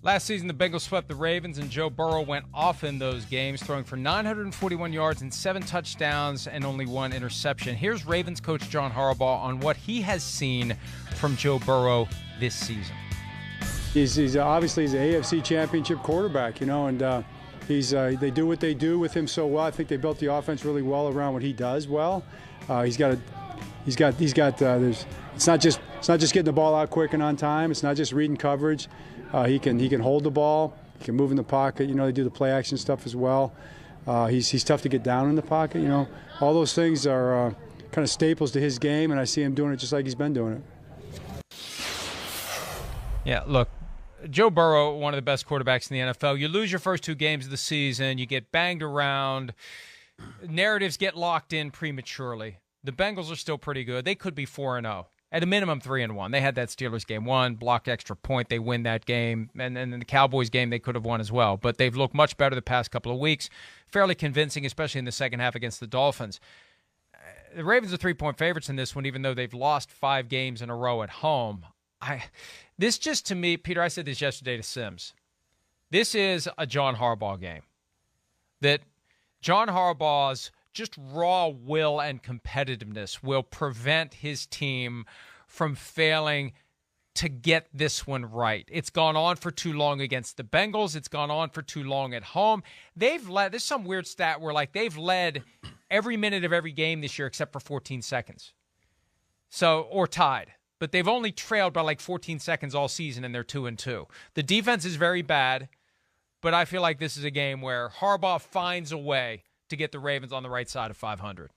Last season, the Bengals swept the Ravens, and Joe Burrow went off in those games, throwing for 941 yards and 7 touchdowns and only 1 interception. Here's Ravens coach John Harbaugh on what he has seen from Joe Burrow this season. He's obviously an AFC Championship quarterback, and they do what they do with him so well. I think they built the offense really well around what he does well. It's not just getting the ball out quick and on time. It's not just reading coverage. He can hold the ball. He can move in the pocket. They do the play action stuff as well. He's tough to get down in the pocket. All those things are kind of staples to his game, and I see him doing it just like he's been doing it. Yeah, look, Joe Burrow, one of the best quarterbacks in the NFL. You lose your first 2 games of the season. You get banged around. Narratives get locked in prematurely. The Bengals are still pretty good. They could be 4-0. At a minimum, 3-1. They had that Steelers game won, blocked extra point. They win that game. And then the Cowboys game, they could have won as well. But they've looked much better the past couple of weeks. Fairly convincing, especially in the second half against the Dolphins. The Ravens are 3-point favorites in this one, even though they've lost 5 games in a row at home. This just, to me, Peter, I said this yesterday to Sims. This is a John Harbaugh game. That John Harbaugh's just raw will and competitiveness will prevent his team from failing to get this one right. It's gone on for too long against the Bengals. It's gone on for too long at home. There's some weird stat where they've led every minute of every game this year except for 14 seconds. Or tied. But they've only trailed by 14 seconds all season, and they're 2-2. The defense is very bad, but I feel like this is a game where Harbaugh finds a way to get the Ravens on the right side of 500.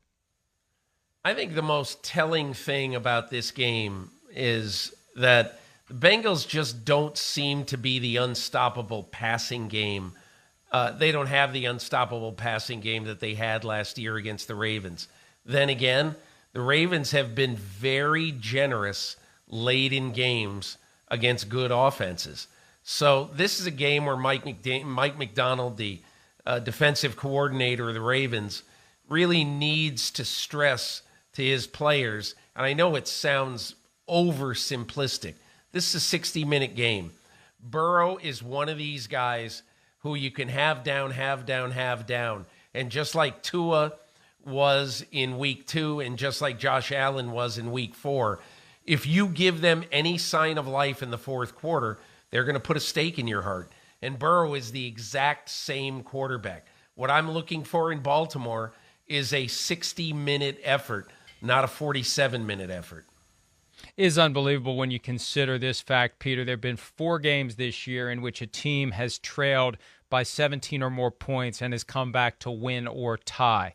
I think the most telling thing about this game is that the Bengals just don't seem to be the unstoppable passing game. They don't have the unstoppable passing game that they had last year against the Ravens. Then again, the Ravens have been very generous late in games against good offenses. So this is a game where Mike McDonald, the defensive coordinator of the Ravens, really needs to stress to his players, and I know it sounds oversimplistic. This is a 60-minute game. Burrow is one of these guys who you can have down. And just like Tua was in week 2 and just like Josh Allen was in week 4, if you give them any sign of life in the fourth quarter, they're going to put a stake in your heart. And Burrow is the exact same quarterback. What I'm looking for in Baltimore is a 60-minute effort, not a 47-minute effort. Is unbelievable when you consider this fact, Peter. There have been 4 games this year in which a team has trailed by 17 or more points and has come back to win or tie.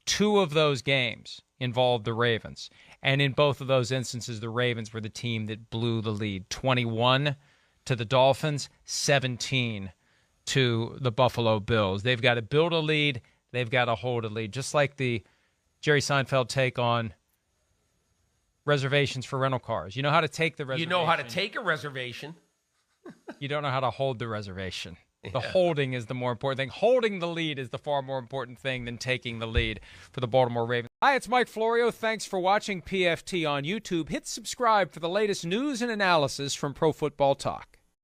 2 of those games involved the Ravens. And in both of those instances, the Ravens were the team that blew the lead. 21 to the Dolphins, 17 to the Buffalo Bills. They've got to build a lead. They've got to hold a lead. Just like the Jerry Seinfeld take on reservations for rental cars. You know how to take the reservation. You know how to take a reservation. You don't know how to hold the reservation. The holding is the more important thing. Holding the lead is the far more important thing than taking the lead for the Baltimore Ravens. Hi, it's Mike Florio. Thanks for watching PFT on YouTube. Hit subscribe for the latest news and analysis from Pro Football Talk.